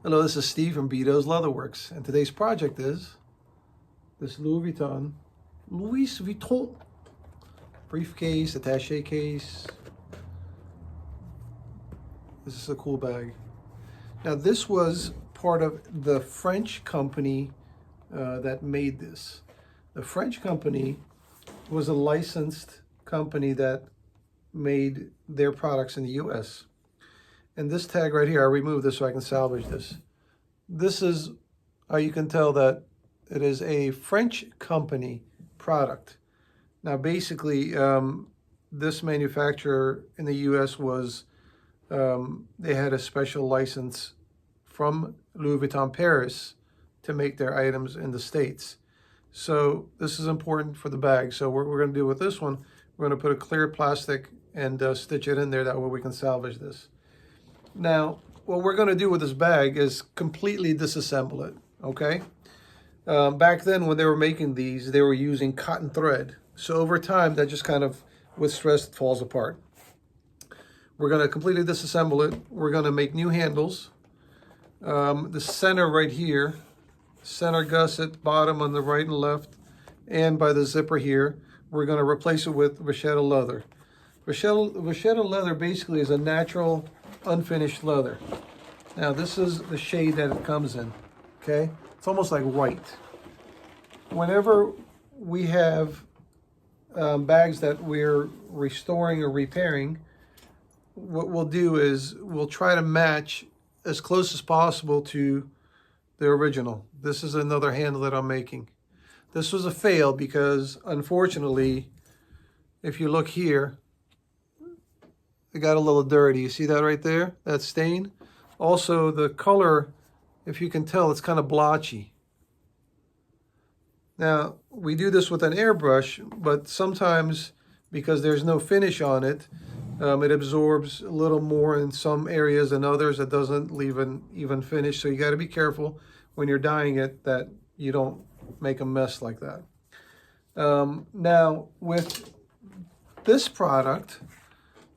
Hello, this is Steve from Beaute's Leatherworks, and today's project is this Louis Vuitton briefcase, attaché case. This is a cool bag. Now, this was part of the French company that made this. The French company was a licensed company that made their products in the US. And this tag right here, I removed this so I can salvage this. This is how you can tell that it is a French company product. Now, basically, this manufacturer in the US was, they had a special license from Louis Vuitton Paris to make their items in the States. So this is important for the bag. So what we're going to do with this one, we're going to put a clear plastic and stitch it in there. That way we can salvage this. Now, what we're going to do with this bag is completely disassemble it, okay? Back then, when they were making these, they were using cotton thread. So over time, that just kind of, with stress, it falls apart. We're going to completely disassemble it. We're going to make new handles. The center right here, center gusset, bottom on the right and left, and by the zipper here, we're going to replace it with vachetta leather. Vachetta leather basically is a natural unfinished leather. Now this is the shade that it comes in, okay? It's almost like white. Whenever we have bags that we're restoring or repairing, what we'll do is we'll try to match as close as possible to the original. This is another handle that I'm making. This was a fail because unfortunately, if you look here, it got a little dirty. You see that right there? That stain? Also, the color, if you can tell, it's kind of blotchy. Now, we do this with an airbrush, but sometimes, because there's no finish on it, it absorbs a little more in some areas than others. It doesn't leave an even finish. So you got to be careful when you're dyeing it that you don't make a mess like that. Now, with this product,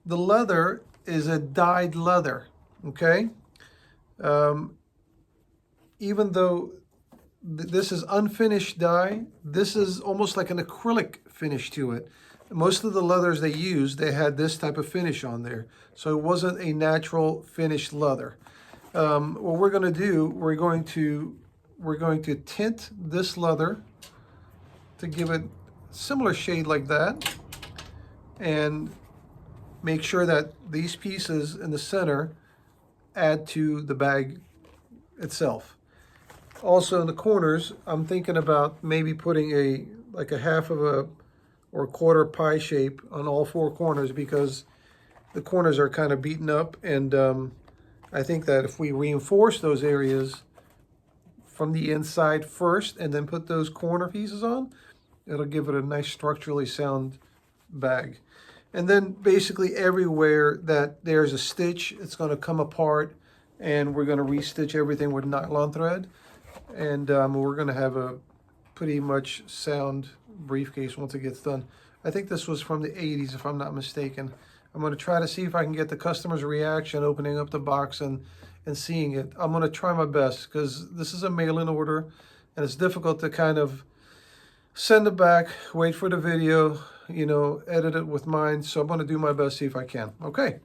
the leather is a dyed leather, okay? Even though this is unfinished dye, this is almost like an acrylic finish to it. Most of the leathers they used, they had this type of finish on there. So it wasn't a natural finished leather. What we're gonna do, we're going to tint this leather to give it similar shade like that, and make sure that these pieces in the center add to the bag itself. Also in the corners, I'm thinking about maybe putting like a half of a or quarter pie shape on all four corners, because the corners are kind of beaten up, and I think that if we reinforce those areas from the inside first and then put those corner pieces on, it'll give it a nice structurally sound bag. And then basically everywhere that there's a stitch, it's going to come apart, and we're going to restitch everything with nylon thread. And we're going to have a pretty much sound briefcase once it gets done. I think this was from the 80s, if I'm not mistaken. I'm going to try to see if I can get the customer's reaction opening up the box and seeing it. I'm going to try my best, because this is a mail-in order, and it's difficult to kind of send it back, wait for the video, you know, edit it with mine. So I'm going to do my best, see if I can. Okay.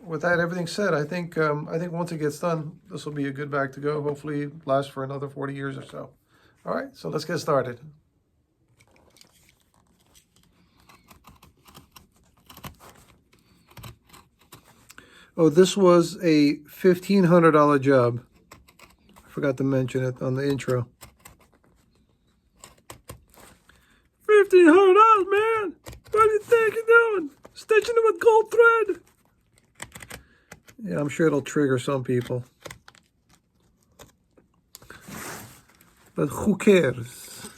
With that, everything said, I think once it gets done, this will be a good bag to go. Hopefully last for another 40 years or so. All right, so let's get started. Oh, this was a $1,500 job. I forgot to mention it on the intro. $1,500, man! What do you think you're doing? Stitching it with gold thread? Yeah, I'm sure it'll trigger some people. But who cares?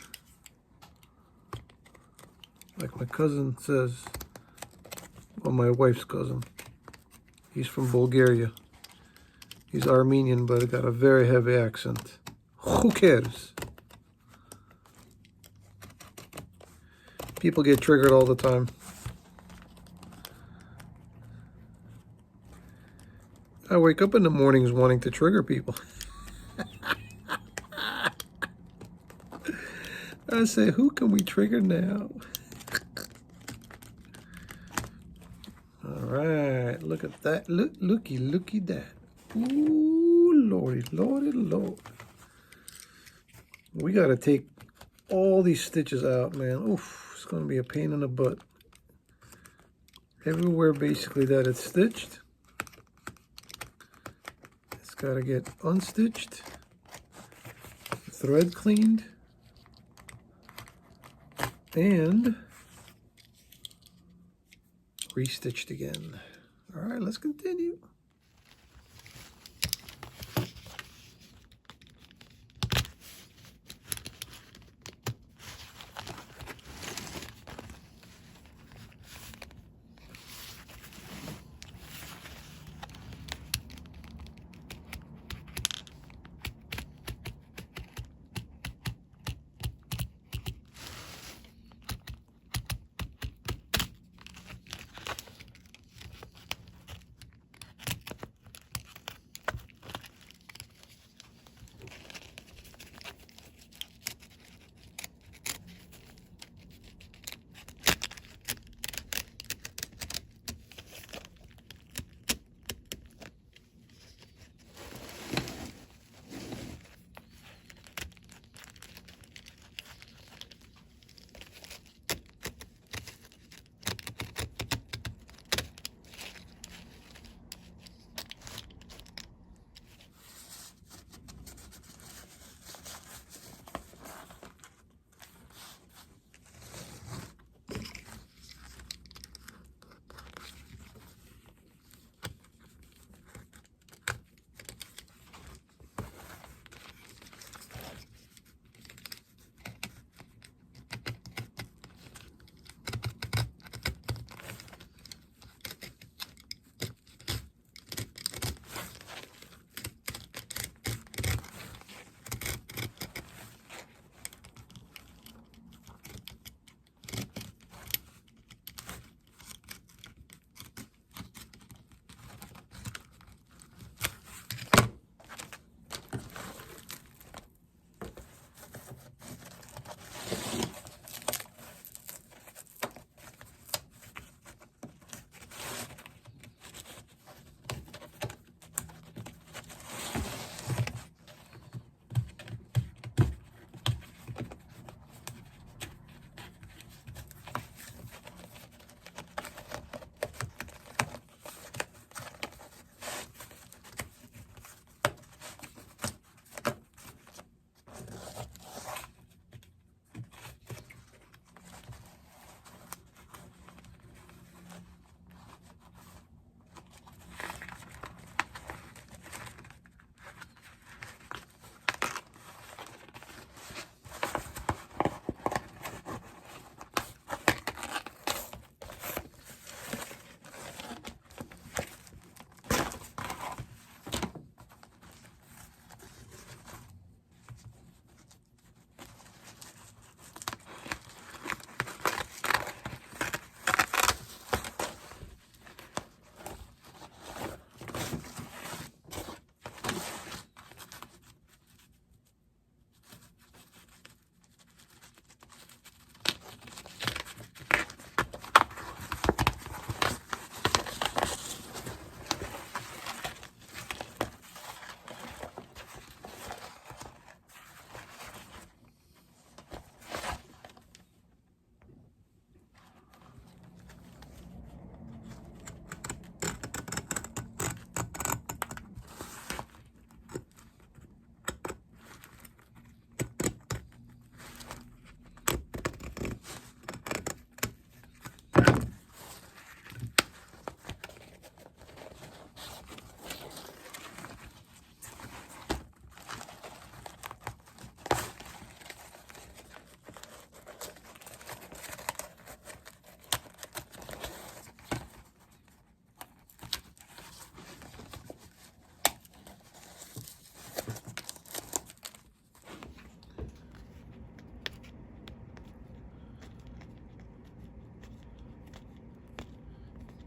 Like my cousin says, well, my wife's cousin. He's from Bulgaria. He's Armenian, but got a very heavy accent. Who cares? People get triggered all the time. I wake up in the mornings wanting to trigger people. I say, who can we trigger now? All right, look at that. Looky that. Ooh, lordy, lord. We got to take all these stitches out, man. Oof, it's going to be a pain in the butt. Everywhere, basically, that it's stitched, it's got to get unstitched, thread cleaned, and restitched again. All right, let's continue.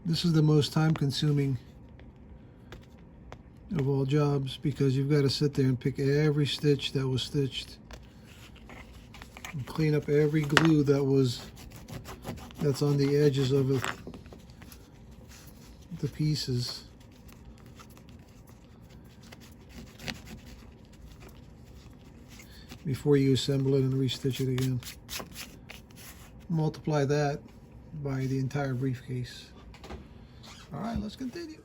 This is the most time-consuming jobs because you've got to sit there and pick every stitch that was stitched and clean up every glue that's on the edges of it, the pieces. Before you assemble it and restitch it again. Multiply that by the entire briefcase. All right, let's continue.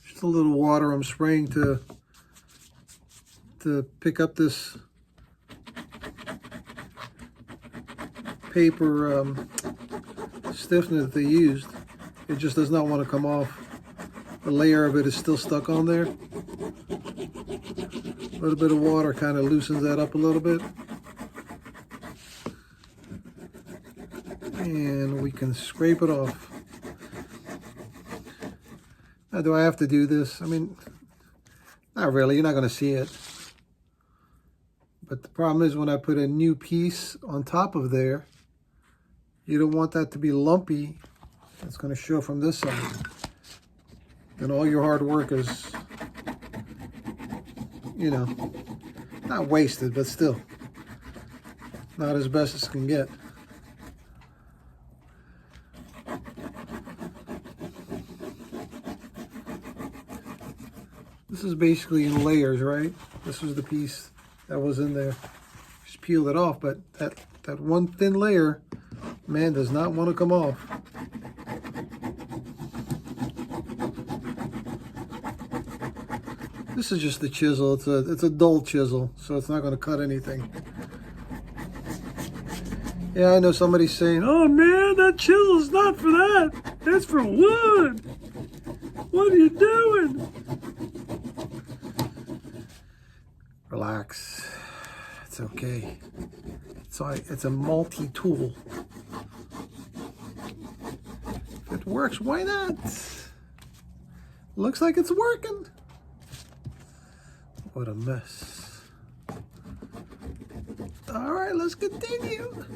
Just a little water I'm spraying to pick up this paper stiffener that they used. It just does not want to come off. The layer of it is still stuck on there. A little bit of water kind of loosens that up a little bit. And we can scrape it off. Now, do I have to do this? I mean, not really. You're not going to see it. But the problem is when I put a new piece on top of there, you don't want that to be lumpy. It's going to show from this side. And all your hard work is, you know, not wasted, but still not as best as it can get. This is basically in layers, right? This was the piece that was in there. Just peeled it off, but that one thin layer, man, does not want to come off. This is just the chisel. It's a dull chisel, so it's not going to cut anything. Yeah, I know somebody's saying, "Oh man, that chisel's not for that. That's for wood. What are you doing?" Relax. It's okay. It's a multi-tool. If it works, why not? Looks like it's working. What a mess. All right, let's continue.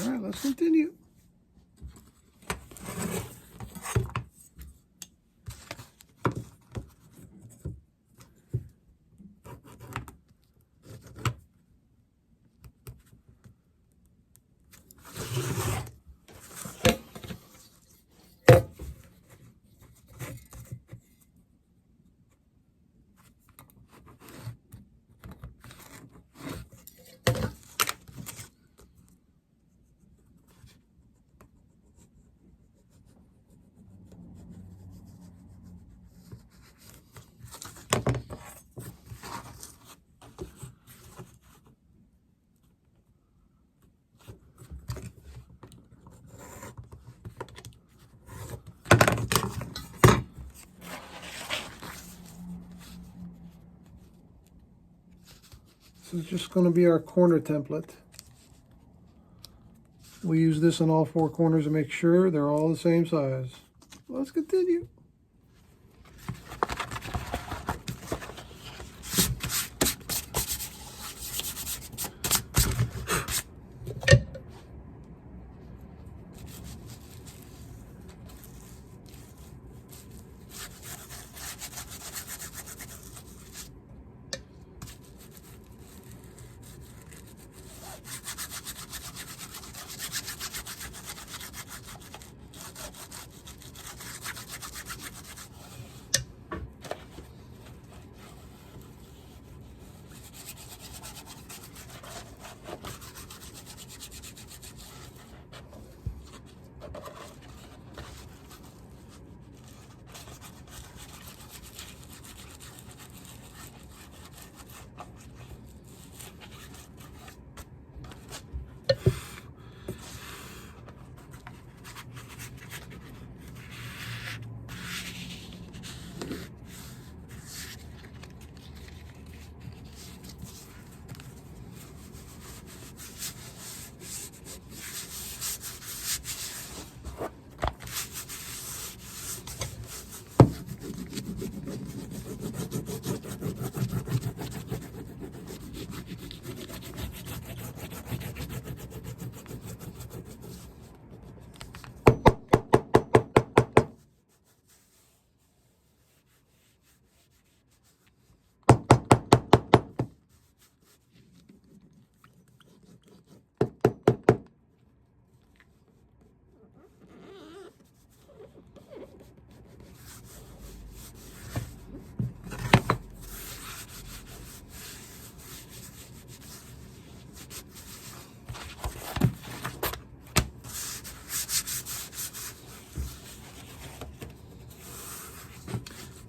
All right, let's continue. This is just going to be our corner template. We use this on all four corners to make sure they're all the same size. Let's continue.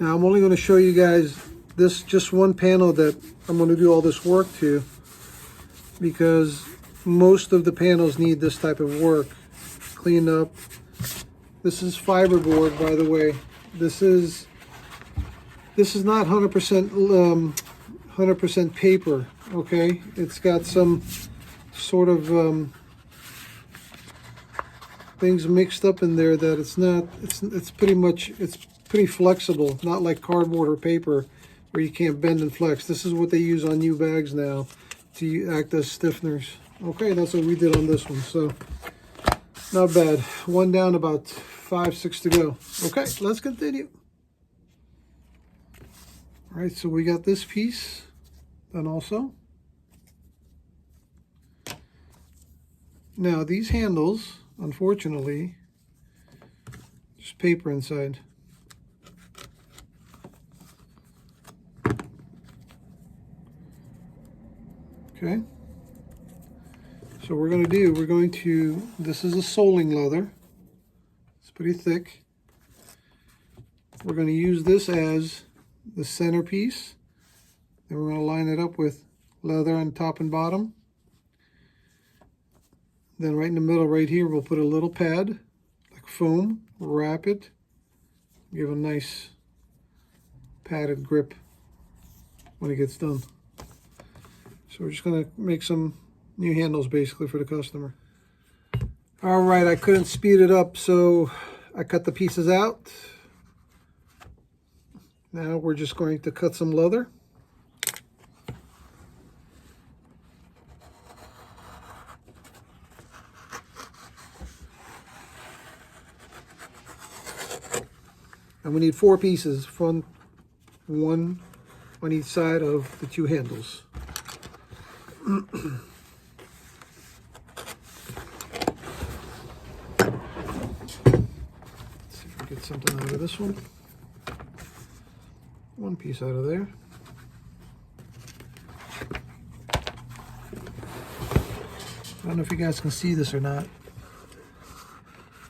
Now I'm only going to show you guys this just one panel that I'm going to do all this work to, because most of the panels need this type of work. Clean up. This is fiberboard, by the way. This is not 100% paper, okay? It's got some sort of things mixed up in there that it's not, it's pretty flexible, not like cardboard or paper where you can't bend and flex. This is what they use on new bags now to act as stiffeners. Okay, that's what we did on this one, so not bad. One down, about 5, 6 to go. Okay, let's continue. All right, so we got this piece done also. Now these handles, unfortunately, just paper inside. Okay. So we're going to, this is a soling leather. It's pretty thick. We're going to use this as the centerpiece. Then we're going to line it up with leather on top and bottom. Then right in the middle right here, we'll put a little pad, like foam, wrap it, give a nice padded grip when it gets done. So we're just going to make some new handles basically for the customer. All right, I couldn't speed it up, so I cut the pieces out. Now we're just going to cut some leather. And we need 4 pieces, one on each side of the 2 handles. Let's see if we get something out of this one. 1 piece out of there. I don't know if you guys can see this or not.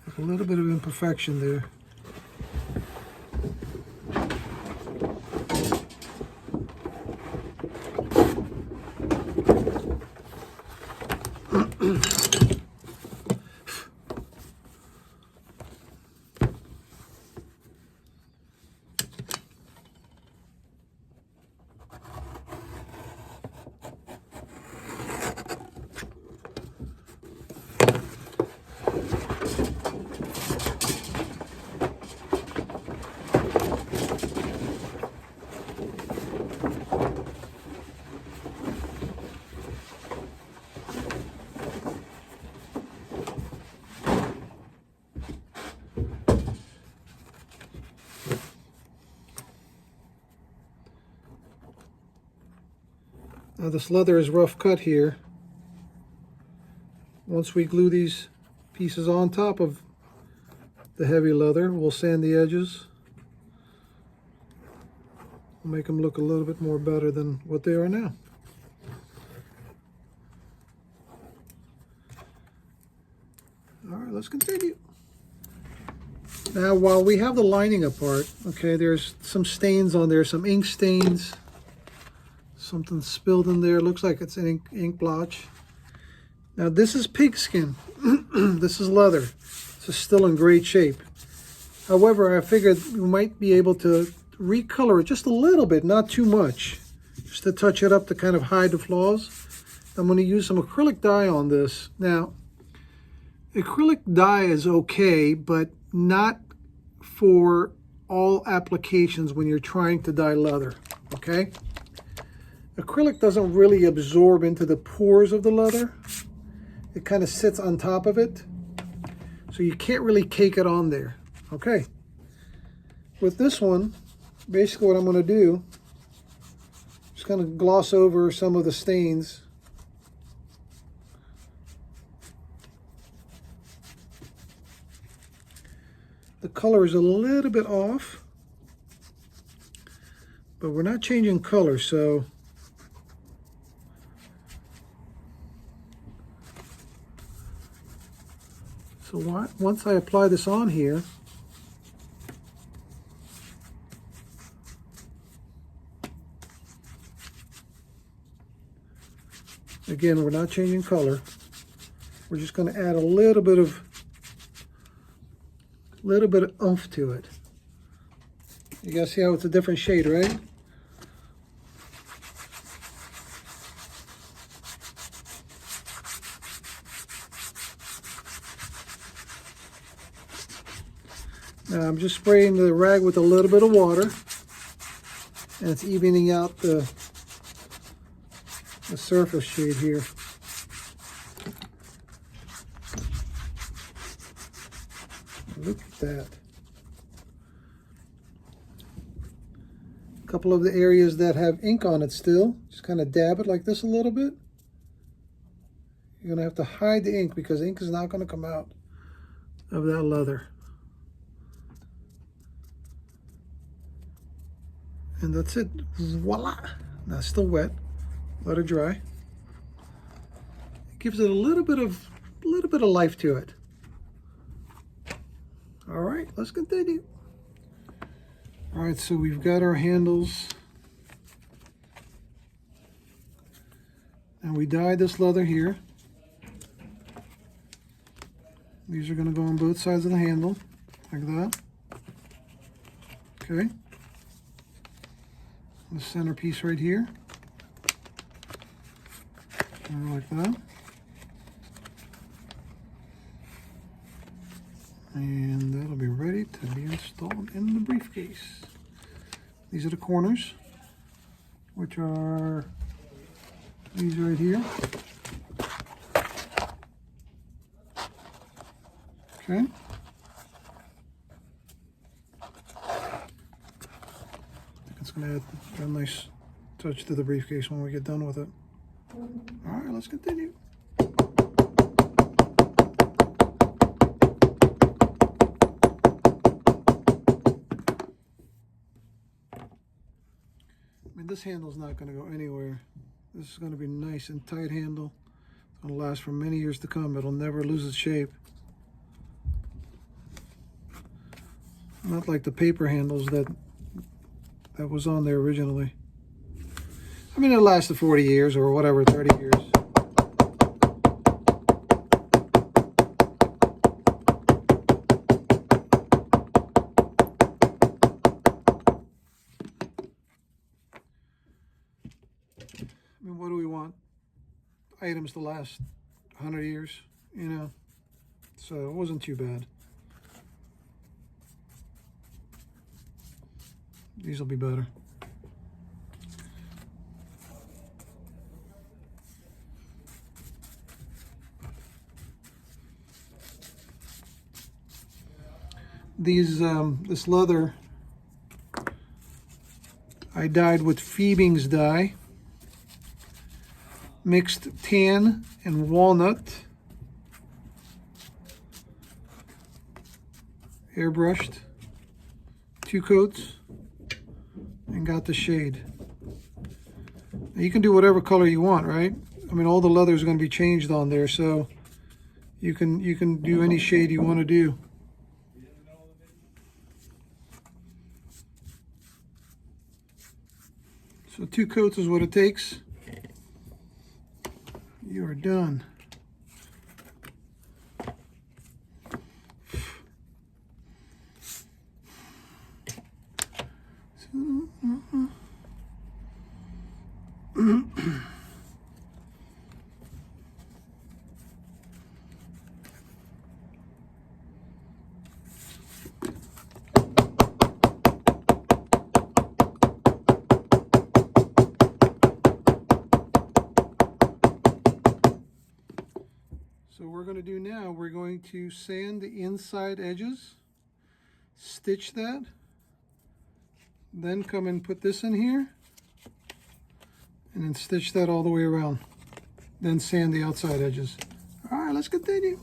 Like a little bit of imperfection there. Now this leather is rough cut here. Once we glue these pieces on top of the heavy leather, we'll sand the edges. We'll make them look a little bit more better than what they are now. All right, let's continue. Now, while we have the lining apart, okay, there's some stains on there, some ink stains. Something spilled in there. Looks like it's an ink blotch. Now this is pigskin. This is leather. This is still in great shape. However, I figured we might be able to recolor it just a little bit, not too much, just to touch it up to kind of hide the flaws. I'm going to use some acrylic dye on this. Now, acrylic dye is okay, but not for all applications when you're trying to dye leather, okay? Acrylic doesn't really absorb into the pores of the leather. It kind of sits on top of it. So you can't really cake it on there. Okay. With this one, basically what I'm going to do, just kind of gloss over some of the stains. The color is a little bit off, but we're not changing color, so once I apply this on here, Again, we're not changing color. We're just going to add a little bit of oomph to it. You guys see how it's a different shade, right? Now I'm just spraying the rag with a little bit of water, and it's evening out the surface shade here. Look at that. A couple of the areas that have ink on it still, just kind of dab it like this a little bit. You're gonna have to hide the ink because ink is not gonna come out of that leather. And that's it. Voila! Now it's still wet. Let it dry. It gives it a little bit of life to it. All right, let's continue. All right, so we've got our handles. And we dyed this leather here. These are going to go on both sides of the handle, like that. Okay. The centerpiece right here. Like that. And that'll be ready to be installed in the briefcase. These are the corners, which are these right here. Okay. It's going to add a nice touch to the briefcase when we get done with it. All right, let's continue. I mean, this handle's not going to go anywhere. This is going to be nice and tight handle. It's going to last for many years to come. It'll never lose its shape. Not like the paper handles that was on there originally. I mean, it lasted 40 years or whatever, 30 years. I mean, what do we want? Items to last 100 years, you know? So it wasn't too bad. These will be better. This leather I dyed with Fiebings dye, mixed tan and walnut, airbrushed, 2 coats, and got the shade. Now you can do whatever color you want, right? I mean, all the leather is going to be changed on there, so you can do any shade you want to do. So 2 coats is what it takes. You are done. So what we're going to do now, we're going to sand the inside edges, stitch that, then come and put this in here, and then stitch that all the way around. Then sand the outside edges. All right, let's continue.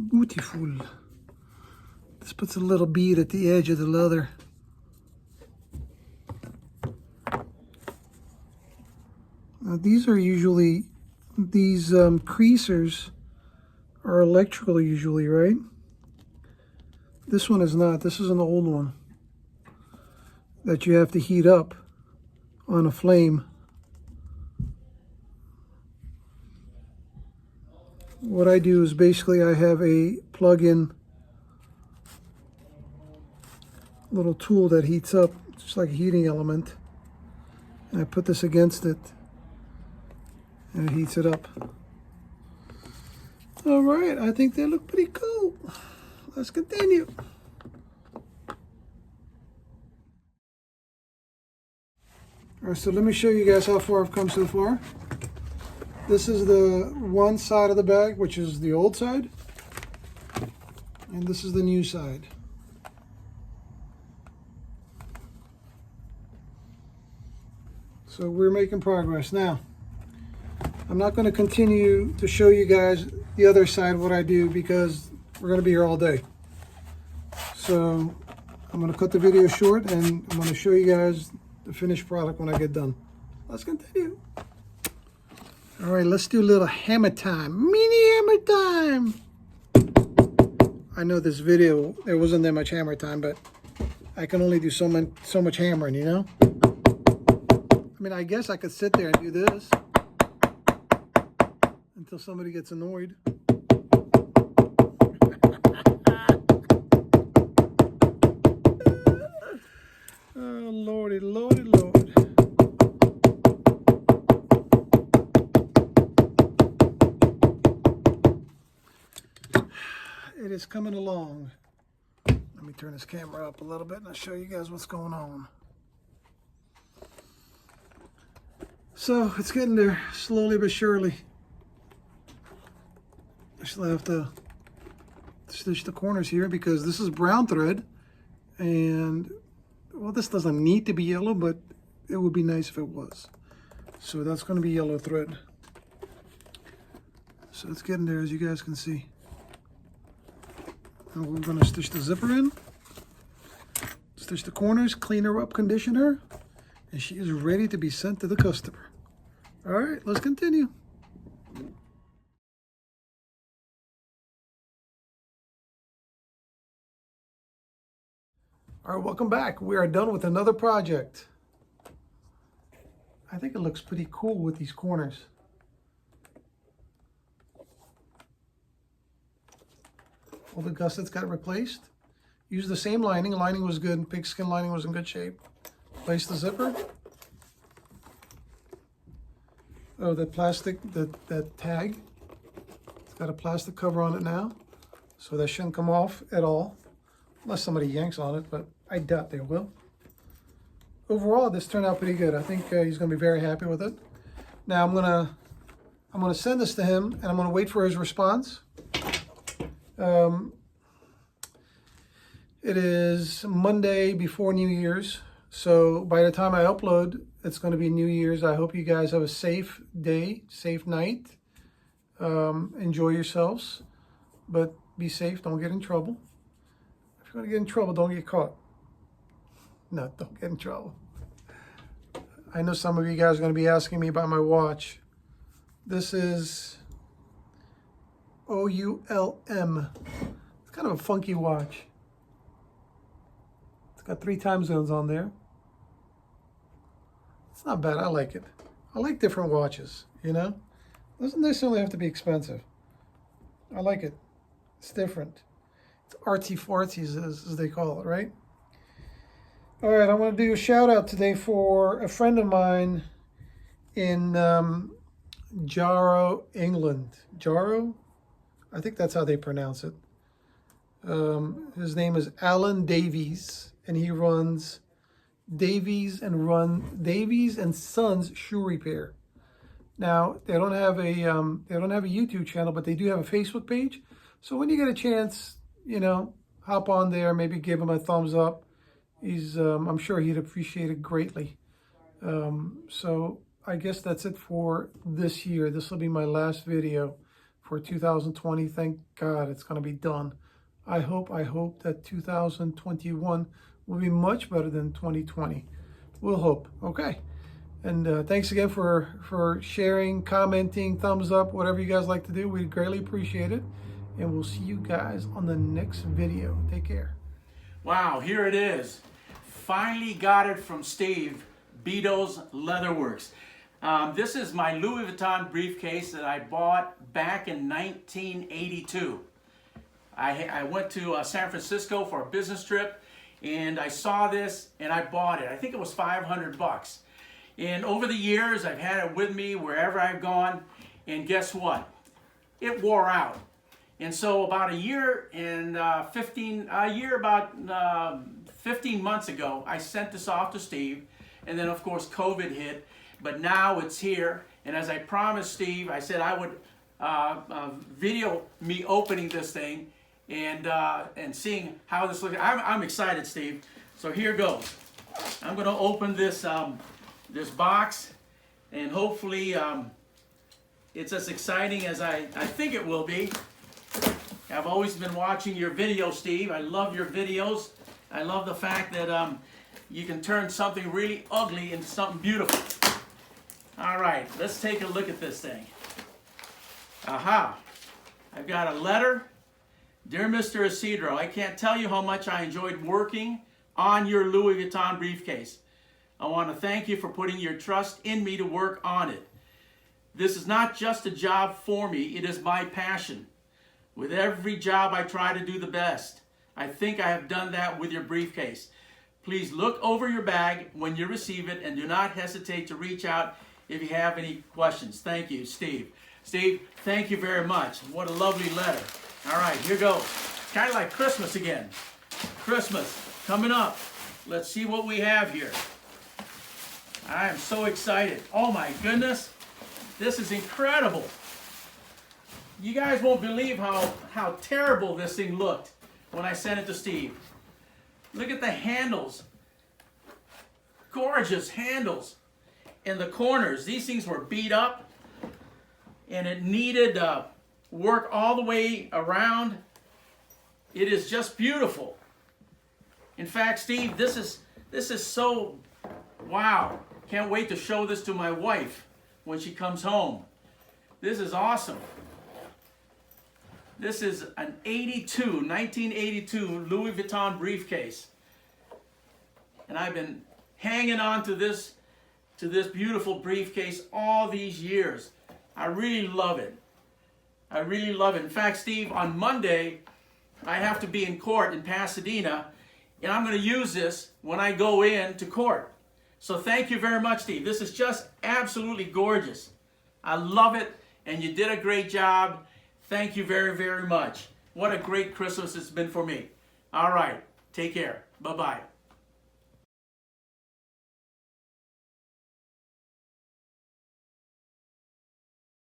Beautiful. This puts a little bead at the edge of the leather. Now these are usually, these creasers are electrical usually, right? This one is not. This is an old one that you have to heat up on a flame. What I do is basically I have a plug-in little tool that heats up, just like a heating element. And I put this against it and it heats it up. All right, I think they look pretty cool. Let's continue. All right, so let me show you guys how far I've come so far. This is the one side of the bag, which is the old side. And this is the new side. So we're making progress. Now, I'm not going to continue to show you guys the other side of what I do because we're going to be here all day. So I'm going to cut the video short and I'm going to show you guys the finished product when I get done. Let's continue. All right, let's do a little hammer time. Mini hammer time. I know this video, there wasn't that much hammer time, but I can only do so much hammering, you know? I mean, I guess I could sit there and do this until somebody gets annoyed. Oh, Lordy, Lordy, Lord. It is coming along. Let me turn this camera up a little bit and I'll show you guys what's going on. So it's getting there slowly but surely. I still have to stitch the corners here because this is brown thread and well, this doesn't need to be yellow, but it would be nice if it was. So that's going to be yellow thread. So it's getting there, as you guys can see. And we're going to stitch the zipper in, stitch the corners, clean her up, condition her, and she is ready to be sent to the customer. All right, let's continue. All right, welcome back. We are done with another project. I think it looks pretty cool with these corners. All the gussets got replaced. Used the same lining. Lining was good. Pigskin lining was in good shape. Place the zipper. Oh, the plastic, that tag. It's got a plastic cover on it now. So that shouldn't come off at all. Unless somebody yanks on it, but I doubt they will. Overall, this turned out pretty good. I think he's going to be very happy with it. Now I'm gonna send this to him, and I'm gonna wait for his response. It is Monday before New Year's, so by the time I upload, it's going to be New Year's. I hope you guys have a safe day, safe night. Enjoy yourselves, but be safe. Don't get in trouble. If you're going to get in trouble, don't get caught. No, don't get in trouble. I know some of you guys are going to be asking me about my watch. This is OULM. It's kind of a funky watch. It's got 3 time zones on there. It's not bad. I like it. I like different watches, you know? It doesn't necessarily have to be expensive. I like it. It's different. It's artsy-fartsy, as they call it, right? All right, I want to do a shout out today for a friend of mine in Jarrow, England. Jarrow? I think that's how they pronounce it. His name is Alan Davies, and he runs Davies and Sons Shoe Repair. Now they don't have a YouTube channel, but they do have a Facebook page. So when you get a chance, you know, hop on there, maybe give him a thumbs up. He's I'm sure he'd appreciate it greatly. So I guess that's it for this year. This will be my last video for 2020. Thank God it's going to be done. I hope that 2021 will be much better than 2020. We'll hope. Okay. And thanks again for sharing, commenting, thumbs up, whatever you guys like to do. We greatly appreciate it. And we'll see you guys on the next video. Take care. Wow, here it is. Finally got it from Steve, Beato's Leatherworks. This is my Louis Vuitton briefcase that I bought back in 1982. I went to San Francisco for a business trip, and I saw this and I bought it. I think it was $500. And over the years, I've had it with me wherever I've gone, and guess what? It wore out. And so about 15 months ago, I sent this off to Steve, and then of course COVID hit, but now it's here. And as I promised Steve, I said I would video me opening this thing and seeing how this looks. I'm excited, Steve. So here goes. I'm going to open this this box, and hopefully it's as exciting as I think it will be. I've always been watching your videos, Steve. I love your videos. I love the fact that you can turn something really ugly into something beautiful. All right, let's take a look at this thing. Aha, I've got a letter. Dear Mr. Isidro, I can't tell you how much I enjoyed working on your Louis Vuitton briefcase. I want to thank you for putting your trust in me to work on it. This is not just a job for me, it is my passion. With every job, I try to do the best. I think I have done that with your briefcase. Please look over your bag when you receive it, and do not hesitate to reach out if you have any questions. Thank you, Steve. Steve, thank you very much. What a lovely letter. All right, here goes. Kind of like Christmas again. Christmas coming up. Let's see what we have here. I am so excited. Oh my goodness. This is incredible. You guys won't believe how terrible this thing looked when I sent it to Steve. Look at the handles. Gorgeous handles. In the corners, these things were beat up, and it needed work all the way around. It is just beautiful. In fact, Steve, this is so, wow. Can't wait to show this to my wife when she comes home. This is awesome. This is an 1982 Louis Vuitton briefcase. And I've been hanging on to this beautiful briefcase all these years. I really love it. I really love it. In fact, Steve, on Monday, I have to be in court in Pasadena, and I'm going to use this when I go in to court. So thank you very much, Steve. This is just absolutely gorgeous. I love it, and you did a great job. Thank you very, very much. What a great Christmas it's been for me. All right, take care. Bye-bye.